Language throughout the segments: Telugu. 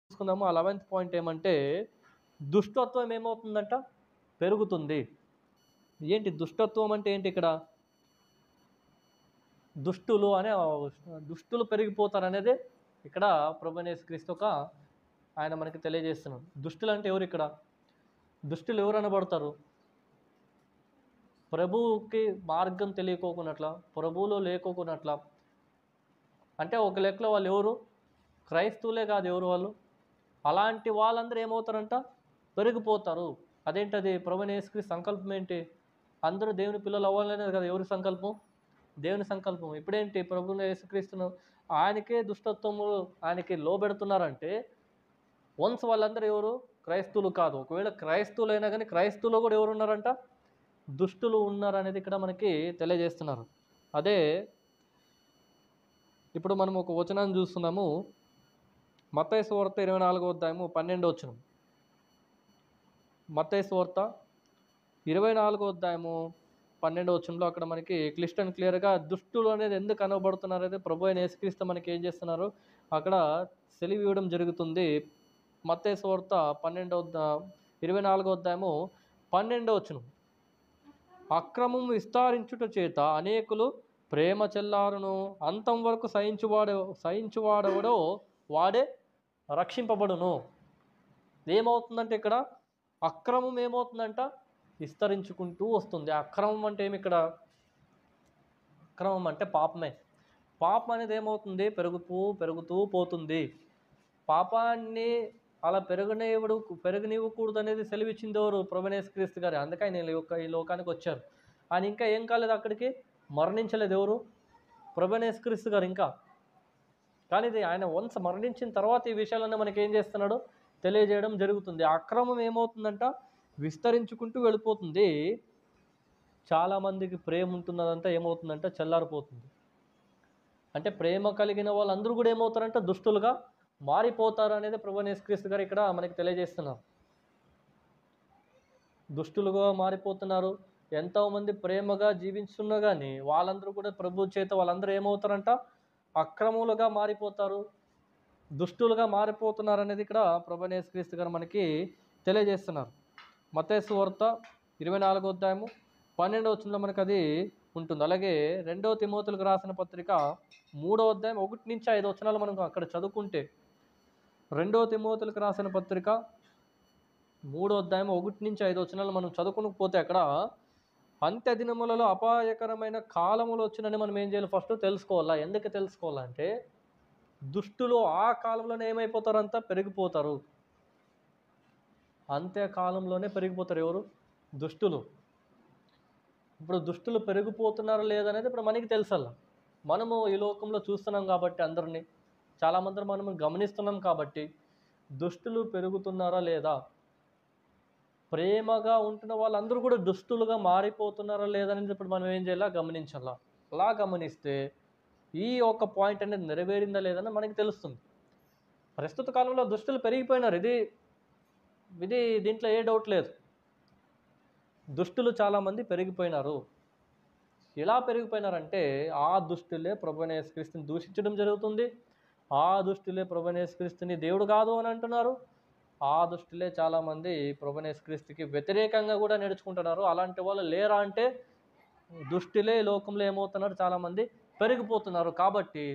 చూసుకుందాము. ఆ 11th పాయింట్ ఏమంటే దుష్టత్వం ఏమవుతుందంట? పెరుగుతుంది. ఏంటి దుష్టత్వం అంటే ఏంటి ఇక్కడ? దుష్టులు పెరిగిపోతారనేది ఇక్కడ ప్రభువైన యేసుక్రీస్తు ఆయన మనకి తెలియజేస్తున్నాడు. దుష్టులు అంటే ఎవరు ఇక్కడ? దుష్టులు ఎవరు అనబడతారు? ప్రభువుకి మార్గం తెలియకోకున్నట్ల, ప్రభువులో లేకోకున్నట్ల. అంటే ఒక లెక్కలో వాళ్ళు ఎవరు? క్రైస్తవులే కాదు. ఎవరు వాళ్ళు? అలాంటి వాళ్ళందరూ ఏమవుతారంట? పెరిగిపోతారు. అదేంటది? ప్రభువైన యేసుక్రీస్తు సంకల్పం ఏంటి? అందరూ దేవుని పిల్లలు అవ్వాలనేది కదా ఎవరి సంకల్పం? దేవుని సంకల్పం. ఇప్పుడేంటి? ప్రభువైన యేసుక్రీస్తును ఆయనకే దుష్టత్వము ఆయనకి లోబెడుతున్నారంటే వన్స్ వాళ్ళందరూ ఎవరు? క్రైస్తవులు కాదు. ఒకవేళ క్రైస్తవులైనా కానీ క్రైస్తవులో కూడా ఎవరు ఉన్నారంట? దుష్టులు ఉన్నారనేది ఇక్కడ మనకి తెలియజేస్తున్నారు. అదే ఇప్పుడు మనం ఒక వచనాన్ని చూస్తున్నాము. మత్తయి సువార్త 24వ అధ్యాయము 12వ వచనం. మత్తయి సువార్త 24వ అధ్యాయము 12వ వచనంలో అక్కడ మనకి క్లియర్గా దుష్టులు అనేది ఎందుకు అనబడుతున్నారు అనేది ప్రభువైన యేసుక్రీస్తు మనకి ఏం చేస్తున్నారు అక్కడ సెలివివ్వడం జరుగుతుంది. మత్తయి సువార్త 24వ అధ్యాయము 12వ వచనం. అక్రమం విస్తరించుట చేత అనేకులు ప్రేమ చెల్లారును, అంతం వరకు సహించువాడెవడో వాడే రక్షింపబడును. ఏమవుతుందంటే ఇక్కడ అక్రమం ఏమవుతుందంట? విస్తరించుకుంటూ వస్తుంది. అక్రమం అంటే ఏమి ఇక్కడ? అక్రమం అంటే పాపమే. పాపం అనేది ఏమవుతుంది? పెరుగుతూ పోతుంది. పాపాన్ని అలా పెరగనివ్వకూడదు అనేది సెలవిచ్చింది ఎవరు? ప్రభువైన యేసుక్రీస్తు గారు. అందుకే ఆయన ఈ లోకానికి వచ్చారు. ఆయన ఇంకా ఏం కాలేదు, అక్కడికి మరణించలేదు. ఎవరు? ప్రభువైన యేసుక్రీస్తు గారు ఇంకా. కానీ ఇది ఆయన వన్స్ మరణించిన తర్వాత ఈ విషయాలన్నీ మనకి ఏం చేస్తున్నాడు? తెలియజేయడం జరుగుతుంది. అక్రమం ఏమవుతుందంట? విస్తరించుకుంటూ వెళ్ళిపోతుంది. చాలామందికి ప్రేమ ఉంటున్నదంతా ఏమవుతుందంట? చల్లారిపోతుంది. అంటే ప్రేమ కలిగిన వాళ్ళందరూ కూడా ఏమవుతారంట? దుష్టులుగా మారిపోతారు అనేది ప్రభువైన యేసుక్రీస్తు గారు ఇక్కడ మనకి తెలియజేస్తున్నారు. దుష్టులుగా మారిపోతున్నారు. ఎంతోమంది ప్రేమగా జీవిస్తున్నా కానీ వాళ్ళందరూ కూడా ప్రభు చేత వాళ్ళందరూ ఏమవుతారంట? అక్రములుగా మారిపోతారు, దుష్టులుగా మారిపోతున్నారు అనేది ఇక్కడ ప్రభువైన యేసుక్రీస్తు గారు మనకి తెలియజేస్తున్నారు. మత్తయి సువార్త 24వ అధ్యాయము 12వ వచనంలో మనకు అది ఉంటుంది. అలాగే 2వ తిమోతిలకు రాసిన పత్రిక 3వ అధ్యాయం 1 నుంచి 5 వచనాలు మనం అక్కడ చదువుకుంటే, 2వ తిమోతిలకు రాసిన పత్రిక 3వ అధ్యాయం 1 నుంచి 5 వచనాలు మనం చదువుకునిపోతే అక్కడ అంత్య దినములలో అపాయకరమైన కాలములు వచ్చినని మనం ఏం చేయాలి? ఫస్ట్ తెలుసుకోవాలా. ఎందుకు తెలుసుకోవాలంటే దుష్టులు ఆ కాలంలోనే ఏమైపోతారంతా? పెరిగిపోతారు. అంత్యకాలంలోనే పెరిగిపోతారు. ఎవరు? దుష్టులు. ఇప్పుడు దుష్టులు పెరిగిపోతున్నారా లేదనేది ఇప్పుడు మనకి తెలుసల్లా. మనము ఈ లోకంలో చూస్తున్నాం కాబట్టి అందరినీ చాలామంది మనము గమనిస్తున్నాం కాబట్టి దుష్టులు పెరుగుతున్నారా లేదా, ప్రేమగా ఉంటున్న వాళ్ళందరూ కూడా దుష్టులుగా మారిపోతున్నారా లేదనేది ఇప్పుడు మనం ఏం చేయాలా? గమనించాలా. అలా గమనిస్తే ఈ ఒక పాయింట్ అనేది నెరవేరిందా లేదని మనకి తెలుస్తుంది. ప్రస్తుత కాలంలో దుష్టులు పెరిగిపోయినారు. ఇది దీంట్లో ఏ డౌట్ లేదు. దుష్టులు చాలామంది పెరిగిపోయినారు. ఎలా పెరిగిపోయినారంటే ఆ దుష్టులే ప్రభువైన యేసుక్రీస్తుని దూషించడం జరుగుతుంది. ఆ దుష్టులే ప్రభువైన యేసుక్రీస్తుని దేవుడు కాదు అని అంటున్నారు. ఆ దుష్టులే చాలామంది ప్రభువైన యేసుక్రీస్తుకి వ్యతిరేకంగా కూడా నడుచుకుంటున్నారు. అలాంటి వాళ్ళు లేరా అంటే దుష్టులే లోకంలో ఏమవుతున్నారు? చాలామంది పెరిగిపోతున్నారు. కాబట్టి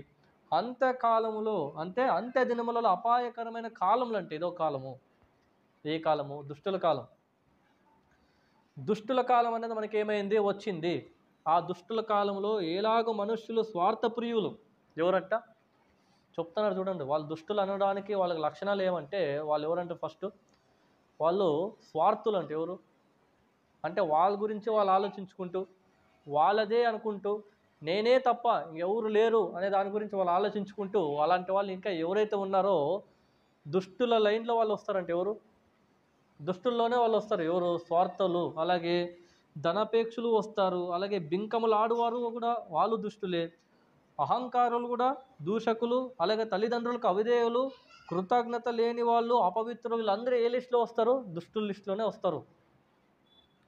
అంత్యకాలములో అంటే అంత్య దినములలో అపాయకరమైన కాలములు అంటే ఇదో కాలము. ఏ కాలము? దుష్టుల కాలం. దుష్టుల కాలం అనేది మనకి ఏమైంది? వచ్చింది. ఆ దుష్టుల కాలంలో ఎలాగో మనుష్యులు స్వార్థప్రియులు. ఎవరంట? చెప్తున్నారు చూడండి. వాళ్ళు దుష్టులు అనడానికి వాళ్ళకి లక్షణాలు ఏమంటే వాళ్ళు ఎవరంటే ఫస్ట్ వాళ్ళు స్వార్థులు. అంటే ఎవరు? అంటే వాళ్ళ గురించి వాళ్ళు ఆలోచించుకుంటూ వాళ్ళదే అనుకుంటూ నేనే తప్ప ఎవరు లేరు అనే దాని గురించి వాళ్ళు ఆలోచించుకుంటూ అలాంటి వాళ్ళు ఇంకా ఎవరైతే ఉన్నారో దుష్టుల లైన్లో వాళ్ళు వస్తారంటే ఎవరు? దుష్టుల్లోనే వాళ్ళు వస్తారు. ఎవరు? స్వార్థులు. అలాగే ధనాపేక్షలు వస్తారు. అలాగే బింకములు ఆడువారు కూడా వాళ్ళు దుష్టులే. అహంకారులు కూడా దూషకులు. అలాగే తల్లిదండ్రులకు అవిధేయులు, కృతజ్ఞత లేని వాళ్ళు, అపవిత్రులు, వీళ్ళందరూ ఏ లిస్టులో వస్తారు? దుష్టుల లిస్టులోనే వస్తారు.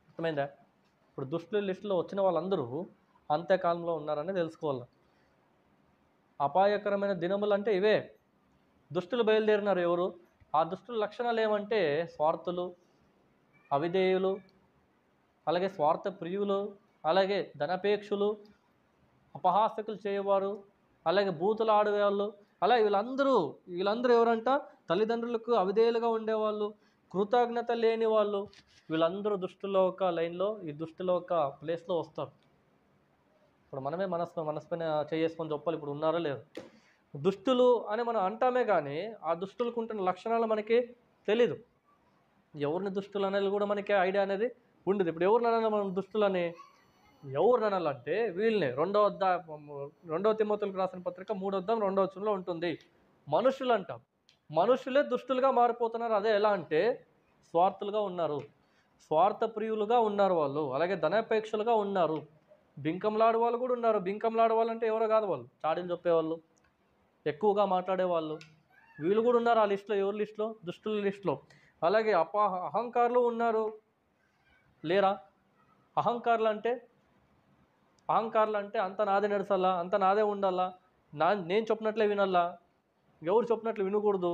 అర్థమైందా? ఇప్పుడు దుష్టుల లిస్టులో వచ్చిన వాళ్ళందరూ అంత్యకాలంలో ఉన్నారని తెలుసుకోవాలి. అపాయకరమైన దినములు అంటే ఇవే. దుష్టులు బయలుదేరినారు. ఎవరు? ఆ దుష్టుల లక్షణాలు ఏమంటే స్వార్థులు, అవిధేయులు, అలాగే స్వార్థ ప్రియులు, అలాగే ధనాపేక్షులు, అపహాసకులు చేయవారు, అలాగే బూతులు ఆడేవాళ్ళు. అలాగే వీళ్ళందరూ ఎవరంట? తల్లిదండ్రులకు అవిధేయులుగా ఉండేవాళ్ళు, కృతజ్ఞత లేని వాళ్ళు. వీళ్ళందరూ దుష్టుల ఒక లైన్లో, ఈ దుష్టుల ఒక ప్లేస్లో వస్తారు. ఇప్పుడు మనమే మనసుపైన చేసుకొని చెప్పాలి, ఇప్పుడు ఉన్నారో లేరు. దుష్టులు అని మనం అంటామే కానీ ఆ దుష్టులకు ఉంటున్న లక్షణాలు మనకి తెలీదు. ఎవరిని దుష్టులు అనేది కూడా మనకి ఐడియా అనేది ఉండదు. ఇప్పుడు ఎవరిని అనాలి మనం దుష్టులని? ఎవరిని అనాలంటే వీళ్ళని. రెండవ తిమోతిలకు రాసిన పత్రిక 3:2 ఉంటుంది. మనుషులు అంటాం. మనుషులే దుష్టులుగా మారిపోతున్నారు. అదే ఎలా అంటే స్వార్థులుగా ఉన్నారు, స్వార్థ ప్రియులుగా ఉన్నారు వాళ్ళు, అలాగే ధనాపేక్షలుగా ఉన్నారు, బింకంలాడే వాళ్ళు కూడా ఉన్నారు. బింకంలాడే వాళ్ళు అంటే ఎవరో కాదు, వాళ్ళు చాడీలు చెప్పేవాళ్ళు, ఎక్కువగా మాట్లాడేవాళ్ళు, వీళ్ళు కూడా ఉన్నారు ఆ లిస్టులో. ఎవరి లిస్టులో? దుష్టుల లిస్టులో. అలాగే అహంకారులు ఉన్నారు. లేరా? అహంకారులు అంటే అంత నాదే నడచాలా, అంత నాదే ఉండాలా, నేను చెప్పినట్లే వినాలా, ఎవరు చెప్పినట్లు వినకూడదు,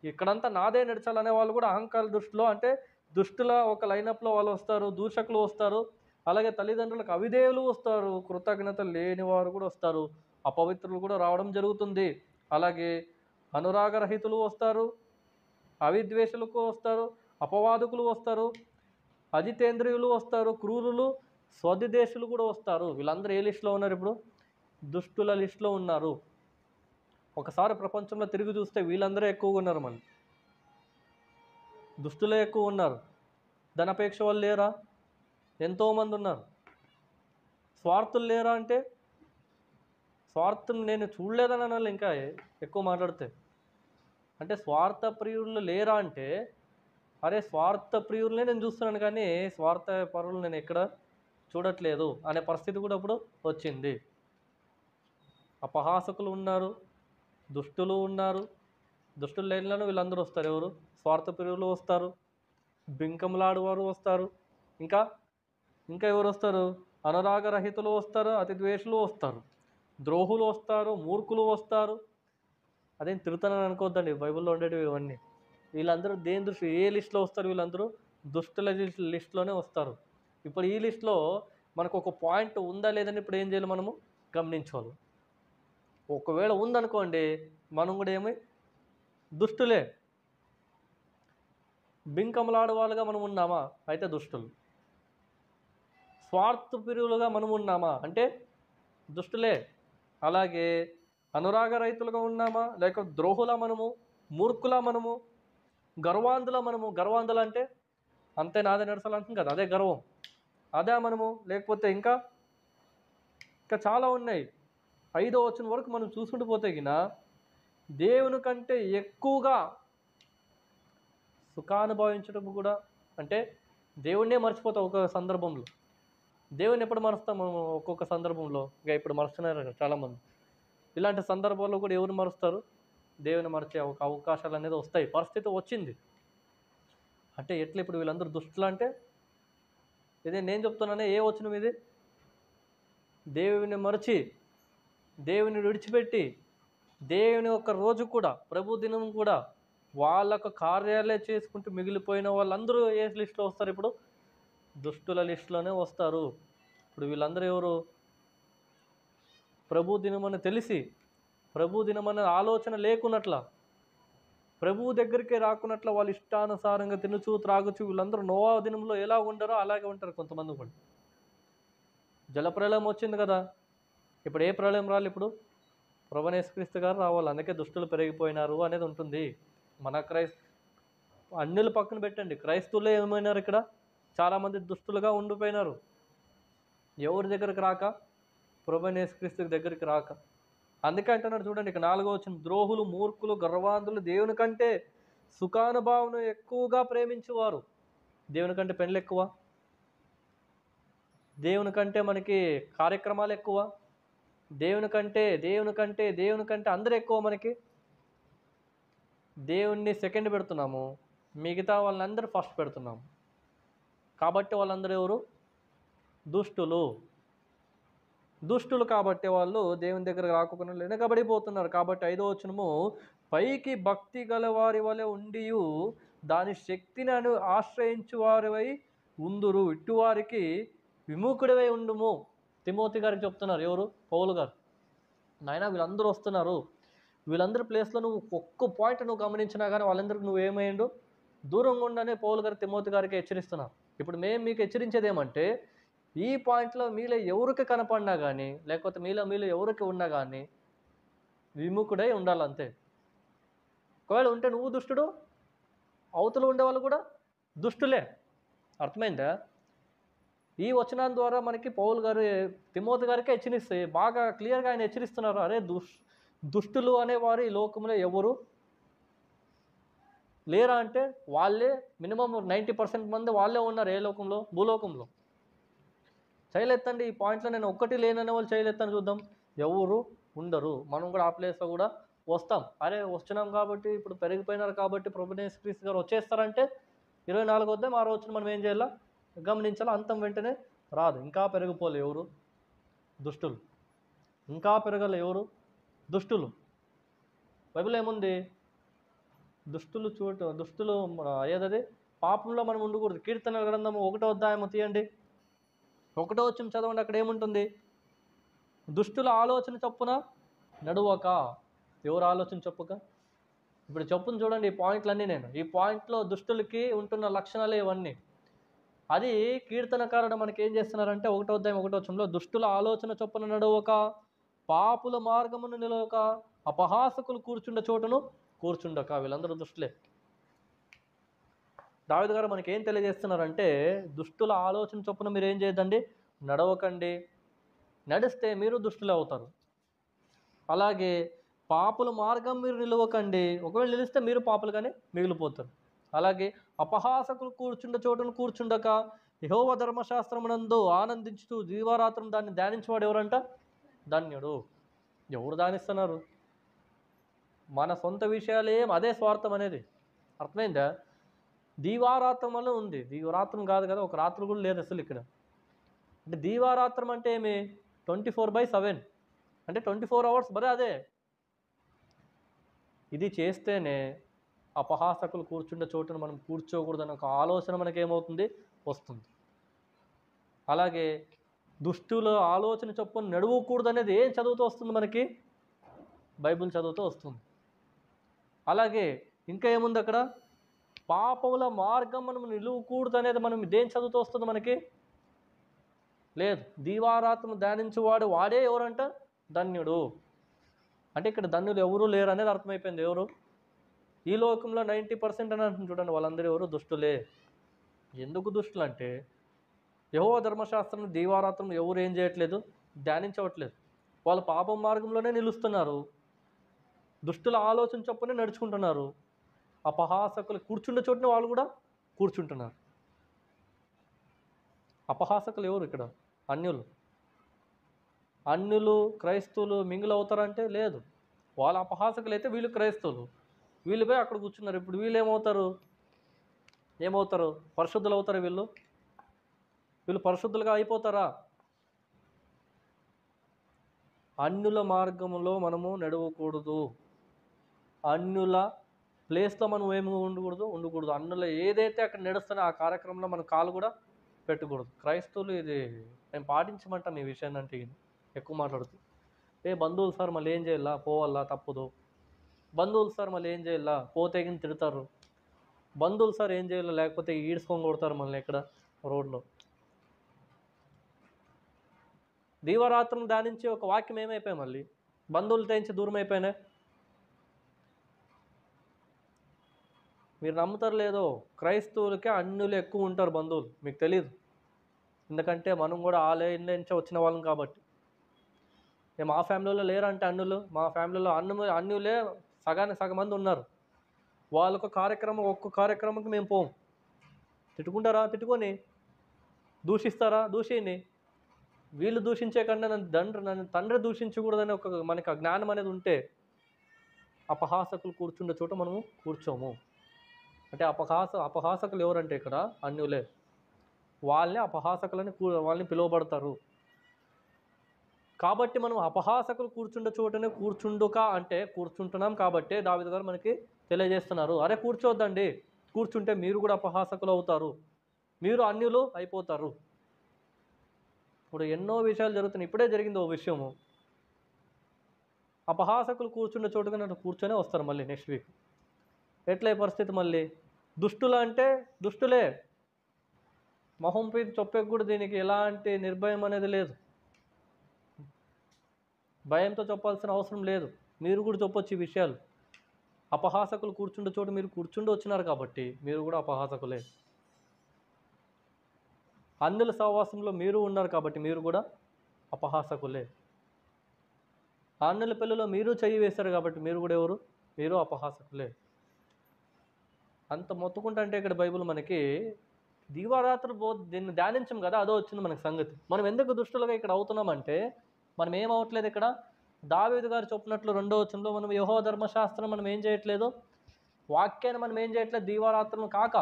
ఇక్కడంతా నాదే నడచాలనే వాళ్ళు కూడా అహంకార దృష్టిలో, అంటే దుష్టుల ఒక లైనప్లో వాళ్ళు వస్తారు. దూషకులు వస్తారు, అలాగే తల్లిదండ్రులకు అవిధేయులు వస్తారు, కృతజ్ఞత లేని వారు కూడా వస్తారు, అపవిత్రులు కూడా రావడం జరుగుతుంది. అలాగే అనురాగరహితులు వస్తారు, అవిద్వేషులకు వస్తారు, అపవాదకులు వస్తారు, అజితేంద్రియులు వస్తారు, క్రూరులు, స్వదేశులు కూడా వస్తారు. వీళ్ళందరూ ఏ లిస్టులో ఉన్నారు? ఇప్పుడు దుష్టుల లిస్టులో ఉన్నారు. ఒకసారి ప్రపంచంలో తిరిగి చూస్తే వీళ్ళందరూ ఎక్కువగా ఉన్నారు. మళ్ళీ దుష్టులే ఎక్కువ ఉన్నారు. ధనాపేక్ష వాళ్ళు లేరా? ఎంతోమంది ఉన్నారు. స్వార్థులు లేరా అంటే స్వార్థం నేను చూడలేదని అనాలి. ఇంకా ఎక్కువ మాట్లాడితే అంటే స్వార్థ ప్రియులు లేరా అంటే, అరే స్వార్థ ప్రియులనే నేను చూస్తున్నాను కానీ స్వార్థ పరులు నేను ఎక్కడ చూడట్లేదు అనే పరిస్థితి కూడా ఇప్పుడు వచ్చింది. అపహాసకులు ఉన్నారు, దుష్టులు ఉన్నారు. దుష్టులు లేనిలోనూ వీళ్ళందరూ వస్తారు. ఎవరు? స్వార్థ ప్రియులు వస్తారు, బింకములాడువారు వస్తారు, ఇంకా ఇంకా ఎవరు వస్తారు? అనురాగరహితులు వస్తారు, అతి ద్వేషులు వస్తారు, ద్రోహులు వస్తారు, మూర్ఖులు వస్తారు. అదేం తిరుగుతానని అనుకోవద్దండి, బైబిల్లో ఉండేటివి ఇవన్నీ. వీళ్ళందరూ దేని దృష్టి, ఏ లిస్టులో వస్తారు? వీళ్ళందరూ దుష్టుల లిస్టులోనే వస్తారు. ఇప్పుడు ఈ లిస్టులో మనకు ఒక పాయింట్ ఉందా లేదని ఇప్పుడు ఏం చేయాలి? మనము గమనించాలి. ఒకవేళ ఉందనుకోండి, మనం కూడా ఏమి దుష్టులే. బింకములాడు వాళ్ళుగా మనం ఉన్నామా? అయితే దుష్టులు. స్వార్థప్రియులుగా మనం ఉన్నామా? అంటే దుష్టులే. అలాగే అనురాగ రైతులుగా ఉన్నామా? లేక ద్రోహుల మనము, మూర్ఖుల మనము, గర్వాంధుల మనము. గర్వాంధులు అంటే అంతే నాదే నడచాలంటుంది కదా, అదే గర్వం. అదే మనము. లేకపోతే ఇంకా చాలా ఉన్నాయి. 5వ వచనం వరకు మనం చూసుకుంటూ పోతే గిన దేవుని కంటే ఎక్కువగా సుఖానుభవించడం కూడా, అంటే దేవుణ్ణే మర్చిపోతాం ఒక సందర్భంలో. దేవుని ఎప్పుడు మరుస్తాం మనం? ఒక్కొక్క సందర్భంలో. ఇక ఇప్పుడు మరుస్తున్నారు చాలామంది. ఇలాంటి సందర్భాల్లో కూడా ఎవరు మరుస్తారు? దేవుని మరిచే ఒక అవకాశాలు అనేది వస్తాయి. పరిస్థితి వచ్చింది అంటే ఎట్లా? ఇప్పుడు వీళ్ళందరూ దుష్టులు అంటే ఇదే నేను చెప్తున్నానే. ఏ వచనం ఇది? దేవుని మరచి, దేవుని విడిచిపెట్టి, దేవుని ఒక రోజు కూడా, ప్రభు దినం కూడా వాళ్ళకు కార్యాలే చేసుకుంటూ మిగిలిపోయిన వాళ్ళందరూ ఏ లిస్టులో వస్తారు? ఇప్పుడు దుష్టుల లిస్టులోనే వస్తారు. ఇప్పుడు వీళ్ళందరూ ఎవరు? ప్రభు దినమని తెలిసి, ప్రభు దినమనే ఆలోచన లేకున్నట్ల, ప్రభువు దగ్గరికి రాకున్నట్ల, వాళ్ళు ఇష్టానుసారంగా తినుచు త్రాగుచు, వీళ్ళందరూ నోవా దినంలో ఎలా ఉండరో అలాగే ఉంటారు కొంతమంది కూడా. జలప్రలయం వచ్చింది కదా, ఇప్పుడు ఏ ప్రళయం రాలి? ఇప్పుడు ప్రభువైన యేసుక్రీస్తు గారు రావాలి. అందుకే దుష్టులు పెరిగిపోయినారు అనేది ఉంటుంది. మన అన్యులు పక్కన పెట్టండి, క్రైస్తవులే ఏమైనారు ఇక్కడ? చాలామంది దుష్టులుగా ఉండిపోయినారు. ఎవరి దగ్గరికి రాక? ప్రభువైన యేసుక్రీస్తు దగ్గరికి రాక. అందుకే అంటున్నాడు చూడండి, ఇక 4వ వచనం, ద్రోహులు, మూర్ఖులు, గర్వాంధులు, దేవుని కంటే సుఖానుభావం ఎక్కువగా ప్రేమించేవారు. దేవుని కంటే పెళ్ళి ఎక్కువ, దేవుని కంటే మనకి కార్యక్రమాలు ఎక్కువ, దేవుని కంటే అందరూ ఎక్కువ మనకి. దేవుణ్ణి సెకండ్ పెడుతున్నాము, మిగతా వాళ్ళందరూ ఫస్ట్ పెడుతున్నాము. కాబట్టి వాళ్ళందరూ ఎవరు? దుష్టులు. దుష్టులు కాబట్టి వాళ్ళు దేవుని దగ్గర రాకుండా వెనకబడిపోతున్నారు. కాబట్టి 5వ వచనము, పైకి భక్తి గల వారి వలె ఉండియు దాని శక్తిని ఆశ్రయించు వారివై ఉందురు, ఇటువారికి విముఖుడివై ఉండుము. తిమోతి గారికి చెప్తున్నారు. ఎవరు? పౌలు గారు. నాయనా వీళ్ళందరూ వస్తున్నారు, వీళ్ళందరి ప్లేస్లో నువ్వు ఒక్క పాయింట్ నువ్వు గమనించినా కానీ వాళ్ళందరికీ నువ్వేమైండు? దూరంగా ఉండనే పౌలు గారు తిమోతి గారికి హెచ్చరిస్తున్నారు. ఇప్పుడు మేము మీకు హెచ్చరించేది ఏమంటే, ఈ పాయింట్లో మీలో ఎవరికి కనపడినా కానీ, లేకపోతే మీలో ఎవరికి ఉన్నా కానీ విముఖుడై ఉండాలంతే. ఒకవేళ ఉంటే నువ్వు దుష్టుడు, అవతల ఉండేవాళ్ళు కూడా దుష్టులే. అర్థమైందా? ఈ వచనం ద్వారా మనకి పౌలు గారు తిమోతి గారికి హెచ్చరిస్తే బాగా క్లియర్గా ఆయన హెచ్చరిస్తున్నారు. అరే దుష్టులు అనేవారు ఈ లోకంలో ఎవరు లేరా అంటే వాళ్ళే మినిమం 90% మంది వాళ్ళే ఉన్నారు. ఏ లోకంలో? భూలోకంలో. చేయలేత్తండి ఈ పాయింట్లో, నేను ఒక్కటి లేననే వాళ్ళు చేయలేత్తని చూద్దాం. ఎవరు ఉండరు. మనం కూడా ఆ ప్లేస్లో కూడా వస్తాం. అరే వస్తున్నాం కాబట్టి, ఇప్పుడు పెరిగిపోయినారు కాబట్టి ప్రభువైన యేసుక్రీస్తు గారు వచ్చేస్తారంటే 24 వద్దాం, ఆ రోజున మనం ఏం చేయాలా? గమనించాలా. అంతం వెంటనే రాదు. ఇంకా పెరిగిపోలే ఎవరు? దుష్టులు. ఇంకా పెరగలే ఎవరు? దుష్టులు. బైబిల్ ఏముంది? దుష్టులు ఏదది? పాపంలో మనం ఉండకూడదు. కీర్తనల గ్రంథము 1వ అధ్యాయము తీయండి, 1వ వచనం చదవండి. అక్కడ ఏముంటుంది? దుష్టుల ఆలోచన చొప్పున నడువక. ఎవరు ఆలోచన చొప్పుక? ఇప్పుడు చెప్పును చూడండి ఈ పాయింట్లన్నీ. నేను ఈ పాయింట్లో దుష్టులకి ఉంటున్న లక్షణాలే ఇవన్నీ. అది కీర్తనకారుడు మనకి ఏం చేస్తున్నారంటే 1వ అధ్యాయం 1వ వచనంలో, దుష్టుల ఆలోచన చొప్పున నడువక, పాపుల మార్గమును నిలవక, అపహాసకులు కూర్చుండ చోటును కూర్చుండక. వీళ్ళందరూ దుష్టులే. దావీదు గారు మనకి ఏం తెలియజేస్తున్నారంటే, దుష్టుల ఆలోచన చొప్పున మీరు ఏం చేయదండి? నడవకండి. నడిస్తే మీరు దుష్టులే అవుతారు. అలాగే పాపుల మార్గం మీరు నిలవకండి. ఒకవేళ నిలిస్తే మీరు పాపులుగానే మిగిలిపోతారు. అలాగే అపహాసకులు కూర్చుండ చోటును కూర్చుండక, యెహోవా ధర్మశాస్త్రమునందు ఆనందించుతూ జీవారాత్రం దాన్ని ధ్యానించేవాడు ఎవరంట? ధన్యుడు. ఎవరు ధ్యానిస్తున్నారు? మన సొంత విషయాలేం, అదే స్వార్థం అనేది. అర్థమైందా? దీవారాత్రం వల్ల ఉంది. దీవారాత్రం కాదు కదా, ఒక రాత్రి కూడా లేదు అసలు ఇక్కడ. అంటే దీవారాత్రం అంటే ఏమి? 24/7 అంటే 24 అవర్స్ బరే అదే. ఇది చేస్తేనే అపహాసకులు కూర్చుండే చోటును మనం కూర్చోకూడదని ఒక ఆలోచన మనకేమవుతుంది? వస్తుంది. అలాగే దుష్టుల ఆలోచన చొప్పున నడవకూడదు అనేది ఏం చదువుతూ వస్తుంది మనకి? బైబిల్ చదువుతూ వస్తుంది. అలాగే ఇంకా ఏముంది అక్కడ? పాపముల మార్గం మనం నిలువకూడదు అనేది మనం దేని చదువుతూ వస్తుంది మనకి? లేదు. దీవారాత్రం ధ్యానించేవాడు వాడే ఎవరంట? ధన్యుడు. అంటే ఇక్కడ ధన్యులు ఎవరు లేరు అనేది అర్థమైపోయింది. ఎవరు? ఈ లోకంలో 90% అని అంటుంది చూడండి, వాళ్ళందరూ ఎవరు? దుష్టులే. ఎందుకు దుష్టులు అంటే, యెహోవా ధర్మశాస్త్రం దీవారాత్రం ఎవరు ఏం చేయట్లేదు? ధ్యానించవట్లేదు. వాళ్ళు పాపం మార్గంలోనే నిలుస్తున్నారు. దుష్టుల ఆలోచన చొప్పునే నడుచుకుంటున్నారు. అపహాసకులు కూర్చుండే చోటున వాళ్ళు కూడా కూర్చుంటున్నారు. అపహాసకులు ఎవరు ఇక్కడ? అన్యులు. అన్యులు క్రైస్తవులు మింగిల్ అవుతారంటే లేదు. వాళ్ళ అపహాసకులు అయితే వీళ్ళు క్రైస్తవులు. వీళ్ళు పోయి అక్కడ కూర్చున్నారు. ఇప్పుడు వీళ్ళు ఏమవుతారు? పరిశుద్ధులు అవుతారు. వీళ్ళు పరిశుద్ధులుగా అయిపోతారా? అన్యుల మార్గంలో మనము నడవకూడదు. అన్యుల ప్లేస్లో మనం ఏమి ఉండకూడదు. అన్యుల ఏదైతే అక్కడ నడుస్తున్నా ఆ కార్యక్రమంలో మన కాలు కూడా పెట్టకూడదు. క్రైస్తవులు ఇది మేము పాటించమంటాం ఈ విషయాన్ని. అంటే ఎక్కువ మాట్లాడుతూ, బంధువులు సార్ మళ్ళీ ఏం చేయాలా? పోవాలా? తప్పదు. బంధువులు సార్ మళ్ళీ ఏం చేయాలా? పోతే గిని తిడతారు. బంధువులు సార్ ఏం చేయాలా? లేకపోతే ఈడ్చుకొని కొడతారు మనల్ని ఎక్కడ రోడ్లో. దీవారాత్రం ధ్యానించి ఒక వాక్యం ఏమైపోయాయి? మళ్ళీ బంధువులు తెంచి దూరం అయిపోయినాయి. మీరు నమ్ముతారు లేదో, క్రైస్తవులకే అన్యులు ఎక్కువ ఉంటారు బంధువులు. మీకు తెలియదు. ఎందుకంటే మనం కూడా ఆ లైన్ నుంచి వచ్చిన వాళ్ళం కాబట్టి. మా ఫ్యామిలీలో లేరంటే అన్యులు, మా ఫ్యామిలీలో అన్యులే సగానికి సగం మంది ఉన్నారు. వాళ్ళొక ఒక్క కార్యక్రమంకి మేము పోం. తిట్టుకుంటారా? తిట్టుకొని. దూషిస్తారా? దూషిని. వీళ్ళు దూషించే కన్నా నన్ను తండ్రి దూషించకూడదని మనకి ఆ జ్ఞానం అనేది ఉంటే అపహాసకులు కూర్చుండే చోట మనము కూర్చోము. అంటే అపహాసకులు ఎవరంటే ఇక్కడ అన్యులే. వాళ్ళని అపహాసకులని వాళ్ళని పిలువబడతారు. కాబట్టి మనం అపహాసకులు కూర్చుండే చోటనే కూర్చుండుక అంటే కూర్చుంటున్నాం కాబట్టి దావీదు గారు మనకి తెలియజేస్తున్నారు. అరే కూర్చోద్దండి, కూర్చుంటే మీరు కూడా అపహాసకులు అవుతారు, మీరు అన్యులు అయిపోతారు. ఇప్పుడు ఎన్నో విషయాలు జరుగుతున్నాయి. ఇప్పుడే జరిగింది ఓ విషయము. అపహాసకులు కూర్చుండే చోటుగా నన్ను కూర్చొనే వస్తారు మళ్ళీ నెక్స్ట్ వీక్. ఎట్లే పరిస్థితి మళ్ళీ? దుష్టులు అంటే దుష్టులే. మొహం పీకి చెప్పకు కూడా దీనికి ఎలాంటి నిర్భయం అనేది లేదు. భయంతో చెప్పాల్సిన అవసరం లేదు. మీరు కూడా చెప్పొచ్చు ఈ విషయాలు. అపహాసకులు కూర్చుండే చోటు మీరు కూర్చుండి వచ్చినారు కాబట్టి మీరు కూడా అపహాసకులే. అన్యుల సహవాసంలో మీరు ఉన్నారు కాబట్టి మీరు కూడా అపహాసకులే. అన్యుల పెళ్ళిలో మీరు చెయ్యి వేశారు కాబట్టి మీరు కూడా ఎవరు? మీరు అపహాసకులే. అంత మొత్తుకుంటే ఇక్కడ బైబిల్ మనకి దివారాత్రులు దీన్ని ధ్యానించం కదా, అదో వచ్చింది మనకి సంగతి. మనం ఎందుకు దుష్టులుగా ఇక్కడ అవుతున్నామంటే మనం ఏమవట్లేదు. ఇక్కడ దావీదు గారు చెప్పినట్లు 2వ వచనంలో మనం యెహోవా ధర్మశాస్త్రం మనం ఏం చేయట్లేదు, వాక్యాన్ని మనం ఏం చేయట్లేదు. దీవారాత్రులు కాక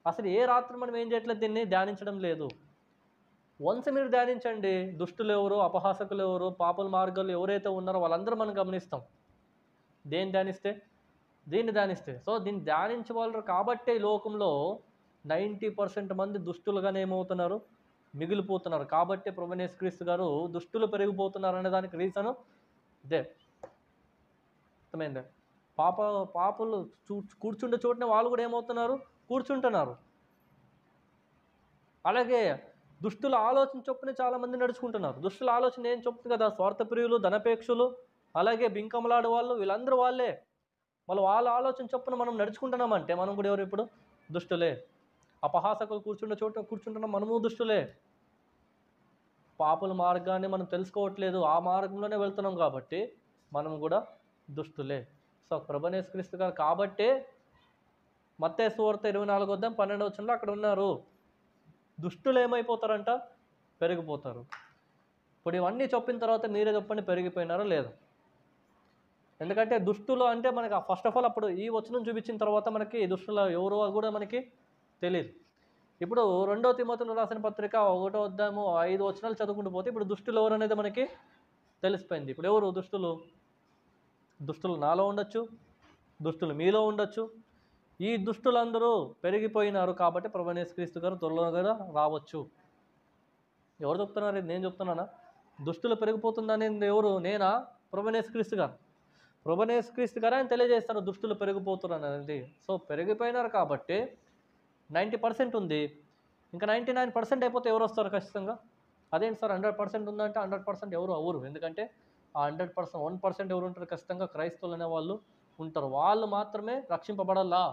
అసలు ఏ రాత్రి మనం ఏం చేయట్లేదు, దీన్ని ధ్యానించడం లేదు. వన్స్ మీరు ధ్యానించండి, దుష్టులు ఎవరు, అపహాసకులు ఎవరు, పాపుల మార్గాలు ఎవరైతే ఉన్నారో వాళ్ళందరూ మనం గమనిస్తాం. దేన్ని ధ్యానిస్తే? దీన్ని ధ్యానిస్తే. సో దీన్ని ధ్యానించగలరు కాబట్టే ఈ లోకంలో 90% మంది దుష్టులుగానే ఏమవుతున్నారు, మిగిలిపోతున్నారు. కాబట్టి ప్రభువైన యేసుక్రీస్తు గారు దుష్టులు పెరిగిపోతున్నారు అనే దానికి రీజను ఇదే. అర్థమైందా? పాపులు కూర్చుండే చోటనే వాళ్ళు కూడా ఏమవుతున్నారు, కూర్చుంటున్నారు. అలాగే దుష్టుల ఆలోచన చొప్పున చాలామంది నడుచుకుంటున్నారు. దుష్టుల ఆలోచన ఏం చెప్తుంది కదా, స్వార్థప్రియులు, ధనపేక్షులు, అలాగే బింకమలాడు వాళ్ళు, వీళ్ళందరూ వాళ్ళే. మళ్ళీ వాళ్ళ ఆలోచన చొప్పున మనం నడుచుకుంటున్నామంటే మనం కూడా ఎవరు ఇప్పుడు? దుష్టులే. అపహాసకులు కూర్చుండే చోట కూర్చుంటున్నాం, మనము దుష్టులే. పాపుల మార్గాన్ని మనం తెలుసుకోవట్లేదు, ఆ మార్గంలోనే వెళ్తున్నాం కాబట్టి మనం కూడా దుష్టులే. సో ప్రభువైన యేసుక్రీస్తు గారు కాబట్టే మత్తయి సువార్త 24:12 అక్కడ ఉన్నారు. దుష్టులు ఏమైపోతారంట? పెరిగిపోతారు. ఇప్పుడు ఇవన్నీ చెప్పిన తర్వాత మీరే చెప్పండి, పెరిగిపోయినారో లేదా? ఎందుకంటే దుష్టులు అంటే మనకి ఫస్ట్ ఆఫ్ ఆల్ అప్పుడు ఈ వచనం చూపించిన తర్వాత మనకి దుష్టులు ఎవరో కూడా మనకి తెలియదు. ఇప్పుడు 2వ తిమోతిలో రాసిన పత్రిక 1వ అధ్యాయము 5 వచనాలు చదువుకుంటూ పోతే ఇప్పుడు దుష్టులు ఎవరు అనేది మనకి తెలిసిపోయింది. ఇప్పుడు ఎవరు దుష్టులు? దుష్టులు నాలో ఉండొచ్చు, దుష్టులు మీలో ఉండొచ్చు. ఈ దుష్టులందరూ పెరిగిపోయినారు కాబట్టి ప్రభువైన యేసుక్రీస్తు గారు త్వరలో రావచ్చు. ఎవరు చెప్తున్నారు? నేను చెప్తున్నానా? దుష్టులు పెరిగిపోతుందని ఎవరు? నేనా? ప్రభువైన యేసుక్రీస్తు గారు. ప్రభువైన యేసుక్రీస్తు గారు ఆయన తెలియజేస్తారు దుష్టులు పెరిగిపోతున్నారు అనేది. సో పెరిగిపోయినారు కాబట్టి 90% ఉంది, ఇంకా 99% అయిపోతే ఎవరు వస్తారు ఖచ్చితంగా? అదేంటి సార్ 100% ఉందంటే 100% ఎవరు అవ్వరు. ఎందుకంటే ఆ 100% 1% ఎవరు ఉంటారు? ఖచ్చితంగా క్రైస్తవులు అనే వాళ్ళు ఉంటారు. వాళ్ళు మాత్రమే రక్షింపబడాలా.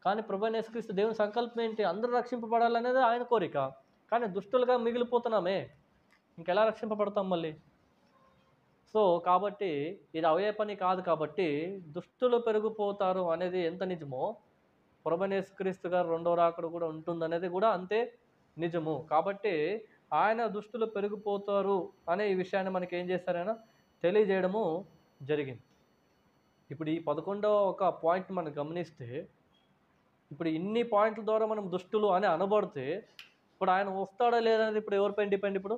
కానీ ప్రభువైన యేసుక్రీస్తు దేవుని సంకల్పం ఏంటి? అందరూ రక్షింపబడాలనేది ఆయన కోరిక. కానీ దుష్టులుగా మిగిలిపోతున్నామే, ఇంకెలా రక్షింపబడతాం మళ్ళీ? సో కాబట్టి ఇది అవే పని కాదు. కాబట్టి దుష్టులు పెరిగిపోతారు అనేది ఎంత నిజమో ప్రభువైన యేసుక్రీస్తు గారు 2వ రాకడ కూడా ఉంటుందనేది కూడా అంతే నిజము. కాబట్టి ఆయన దుష్టులు పెరిగిపోతారు అనే ఈ విషయాన్ని మనకి ఏం చేశారైనా తెలియజేయడము జరిగింది. ఇప్పుడు ఈ 11వ ఒక పాయింట్ మనం గమనిస్తే, ఇప్పుడు ఇన్ని పాయింట్ల ద్వారా మనం దుష్టులు అని అనబడితే ఇప్పుడు ఆయన వస్తాడా లేదనేది ఇప్పుడు ఎవరిపైన డిపెండ్? ఇప్పుడు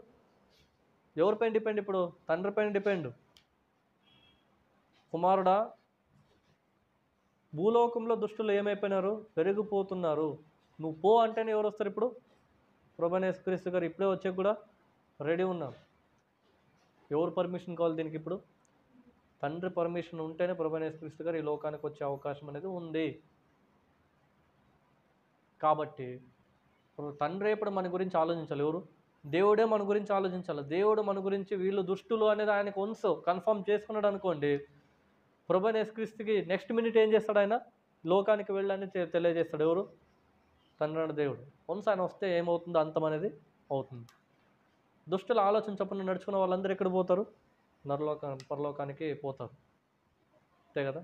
ఎవరిపైన డిపెండ్? ఇప్పుడు తండ్రి పైన డిపెండ్. కుమారుడా, భూలోకంలో దుష్టులు ఏమైపోయినారు? పెరిగిపోతున్నారు. నువ్వు పో అంటేనే ఎవరు వస్తారు? ఇప్పుడు ప్రభువైన యేసుక్రీస్తు గారు ఇప్పుడే వచ్చే కూడా రెడీ ఉన్నారు. ఎవరు పర్మిషన్ కావాలి దీనికి? ఇప్పుడు తండ్రి పర్మిషన్ ఉంటేనే ప్రభువైన యేసుక్రీస్తు గారు ఈ లోకానికి వచ్చే అవకాశం అనేది ఉంది. కాబట్టి తండ్రి ఇప్పుడు మన గురించి ఆలోచించాలి. ఎవరు? దేవుడే మన గురించి ఆలోచించాలి. దేవుడు మన గురించి వీళ్ళు దుష్టులు అనేది ఆయనకు వన్స్ కన్ఫర్మ్ చేసుకున్నాడు అనుకోండి, ప్రభువైన యేసుక్రీస్తుకి నెక్స్ట్ మినిట్ ఏం చేస్తాడు? ఆయన లోకానికి వెళ్ళని తెలియజేస్తాడు. ఎవరు? తండ్రి అనే దేవుడు. వన్స్ ఆయన వస్తే ఏమవుతుందో అంతం అనేది అవుతుంది. దుష్టుల ఆలోచన చొప్పున నడుచుకున్న వాళ్ళందరూ ఎక్కడ పోతారు? పరలోకానికి పోతారు. అంతే కదా?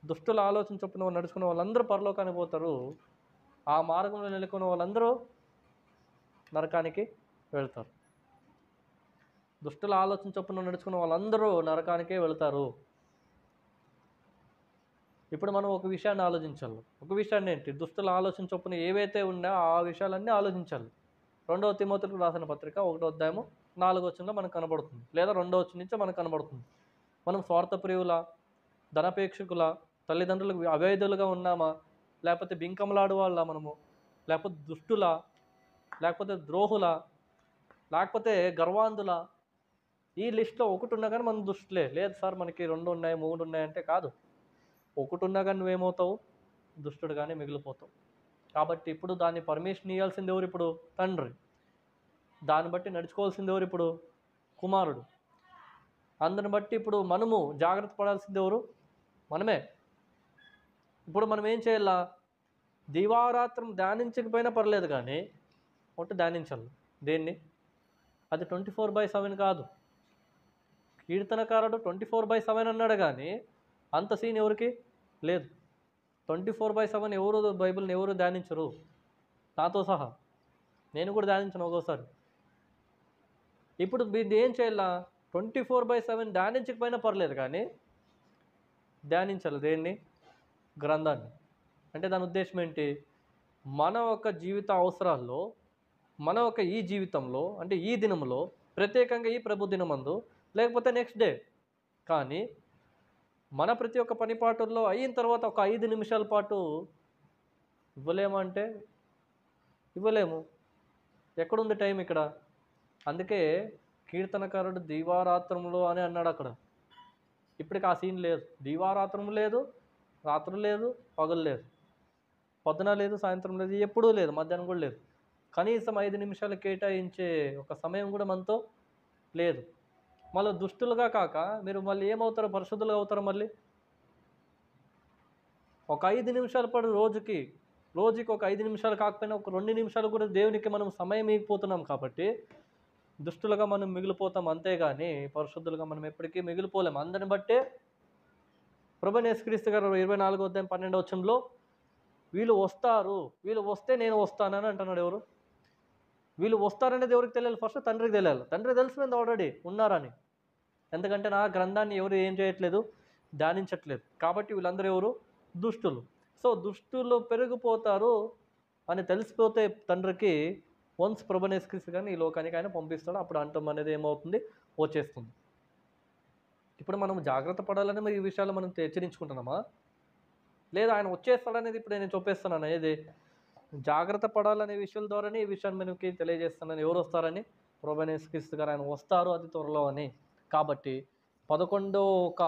దుష్టుల ఆలోచన చొప్పున నడుచుకున్న వాళ్ళందరూ పరలోకానికి పోతారు. ఆ మార్గంలో నెలకొన్న వాళ్ళందరూ నరకానికి వెళ్తారు. దుష్టుల ఆలోచన చొప్పున నడుచుకున్న వాళ్ళందరూ నరకానికే వెళతారు. ఇప్పుడు మనం ఒక విషయాన్ని ఆలోచించాలి. ఒక విషయాన్ని ఏంటి? దుష్టుల ఆలోచన చొప్పున ఏవైతే ఉన్నాయో ఆ విషయాలన్నీ ఆలోచించాలి. 2 తిమోతికి రాసిన పత్రిక 1 అధ్యాయము 4 వచనంలో మనకు కనబడుతుంది. లేదా 2 వచనం నుంచే మనకు కనబడుతుంది. మనం స్వార్థప్రియులా, ధనాపేక్షకుల, తల్లిదండ్రులకు అవేధులుగా ఉన్నామా, లేకపోతే బింకములాడు వాళ్ళ మనము, లేకపోతే దుష్టుల, లేకపోతే ద్రోహుల, లేకపోతే గర్వాంధుల, ఈ లిస్ట్లో ఒకటి ఉన్నా కానీ మనం దుష్టులే. లేదు సార్ మనకి 2 ఉన్నాయి 3 ఉన్నాయి అంటే కాదు. ఒకటి ఉన్నా కానీ నువ్వేమవుతావు? దుష్టుడుగానే మిగిలిపోతావు. కాబట్టి ఇప్పుడు దాన్ని పర్మిషన్ ఇవ్వాల్సింది ఎవరు? ఇప్పుడు తండ్రి. దాన్ని బట్టి నడుచుకోవాల్సింది ఎవరు? ఇప్పుడు కుమారుడు. అందరిని బట్టి ఇప్పుడు మనము జాగ్రత్త పడాల్సింది ఎవరు? మనమే. ఇప్పుడు మనం ఏం చేయాలా? దివారాత్రం ధ్యానించకపోయినా పర్లేదు కానీ ఒకటి ధ్యానించాలి. దేన్ని? అది 24/7 కాదు. కీర్తనకారుడు 24/7 అన్నాడు కానీ అంత సీన్ ఎవరికి లేదు. 24/7 ఎవరు బైబిల్ని ఎవరు ధ్యానించరు, నాతో సహా. నేను కూడా ధ్యానించను ఒక్కోసారి. ఇప్పుడు మీరు ఏం చేయాలా? 24/7 ధ్యానించకపోయినా పర్లేదు కానీ ధ్యానించాలి. దేన్ని? గ్రంథాన్ని. అంటే దాని ఉద్దేశం ఏంటి? మన యొక్క జీవిత అవసరాల్లో, మన యొక్క ఈ జీవితంలో, అంటే ఈ దినంలో, ప్రత్యేకంగా ఈ ప్రభు దినమందు, లేకపోతే నెక్స్ట్ డే, కానీ మన ప్రతి ఒక్క పనిపాటుల్లో అయిన తర్వాత ఒక 5 నిమిషాల పాటు ఇవ్వలేమంటే ఇవ్వలేము. ఎక్కడుంది టైం ఇక్కడ? అందుకే కీర్తనకారుడు దీవారాత్రములు అని అన్నాడు అక్కడ. ఇప్పటికి ఆ సీన్ లేదు. దీవారాత్రము లేదు, రాత్రి లేదు, పగలు లేదు, పొద్దున లేదు, సాయంత్రం లేదు, ఎప్పుడూ లేదు, మధ్యాహ్నం కూడా లేదు. కనీసం 5 నిమిషాలు కేటాయించే ఒక సమయం కూడా మనతో లేదు. మళ్ళీ దుష్టులుగా కాక మీరు మళ్ళీ ఏమవుతారో? పరిశుద్ధులుగా అవుతారు. మళ్ళీ ఒక 5 నిమిషాల పాటు రోజుకి ఒక 5 నిమిషాలు కాకపోయినా ఒక 2 నిమిషాలు కూడా దేవునికి మనం సమయం ఇవ్వకపోతున్నాం కాబట్టి దుష్టులుగా మనం మిగిలిపోతాం. అంతేగాని పరిశుద్ధులుగా మనం ఎప్పటికీ మిగిలిపోలేం. అందరిని బట్టే ప్రభువైన యేసుక్రీస్తు గారు 24వ అధ్యాయం 12వ వచనంలో వీళ్ళు వస్తారు, వీళ్ళు వస్తే నేను వస్తానని అంటున్నాడు. ఎవరు వీళ్ళు వస్తారనేది ఎవరికి తెలియాలి? ఫస్ట్ తండ్రికి తెలియాలి. తండ్రికి తెలిసిపోయింది ఆల్రెడీ ఉన్నారని. ఎందుకంటే నా గ్రంథాన్ని ఎవరు ఏం చేయట్లేదు? ధ్యానించట్లేదు. కాబట్టి వీళ్ళందరూ ఎవరు? దుష్టులు. సో దుష్టులు పెరిగిపోతారు అని తెలిసిపోతే తండ్రికి వన్స్ ప్రభువైన యేసుక్రీస్తు గారిని ఈ లోకానికి ఆయన పంపిస్తాడు. అప్పుడు అంతం అనేది ఏమవుతుంది? వచ్చేస్తుంది. ఇప్పుడు మనం జాగ్రత్త పడాలని మరి ఈ విషయాలు మనం హెచ్చరించుకుంటున్నామా? లేదా ఆయన వచ్చేస్తాడనేది ఇప్పుడు నేను చెప్పేస్తున్నాను. ఏది? జాగ్రత్త పడాలనే విషయాల ద్వారానే ఈ విషయాన్ని మనకి తెలియజేస్తున్నాను. ఎవరు వస్తారని? ప్రభువైన యేసుక్రీస్తు గారు ఆయన వస్తారు అతి త్వరలో అని. కాబట్టి 11వ ఒక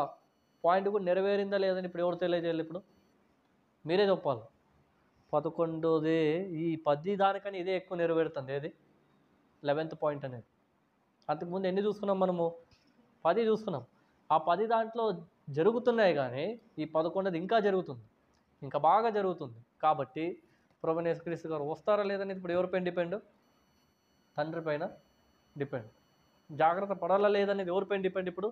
పాయింట్ కూడా నెరవేరిందా లేదని ఇప్పుడు ఎవరు తెలియజేయాలి? ఇప్పుడు మీరే చెప్పాలి. 11ది ఈ 10 దానికని ఇదే ఎక్కువ నెరవేరుతుంది. ఏది? 11th పాయింట్ అనేది. అంతకుముందు ఎన్ని చూసుకున్నాం మనము? 10 చూసుకున్నాం. ఆ 10 దాంట్లో జరుగుతున్నాయి కానీ ఈ 11ది ఇంకా జరుగుతుంది, ఇంకా బాగా జరుగుతుంది. కాబట్టి ప్రభువైన యేసుక్రీస్తు గారు వస్తారా లేదనేది ఇప్పుడు ఎవరిపైన డిపెండ్? తండ్రి పైన డిపెండ్. జాగ్రత్త పడాలా లేదనేది ఎవరిపైన డిపెండ్? ఇప్పుడు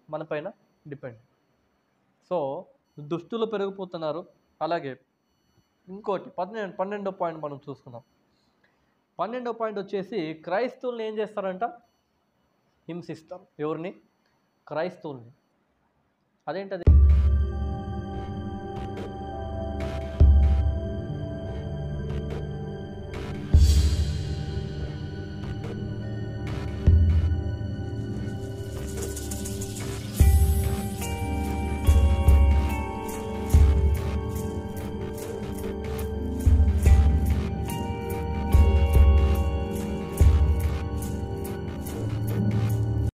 మన పైన డిపెండ్. సో దుష్టులు పెరిగిపోతున్నారు. అలాగే ఇంకోటి 12వ పాయింట్ మనం చూసుకుందాం. 12వ పాయింట్ వచ్చేసి క్రైస్తవుల్ని ఏం చేస్తారంట? హింసిస్తారు. ఎవరిని? క్రైస్తవుల్ని. అదేంటది?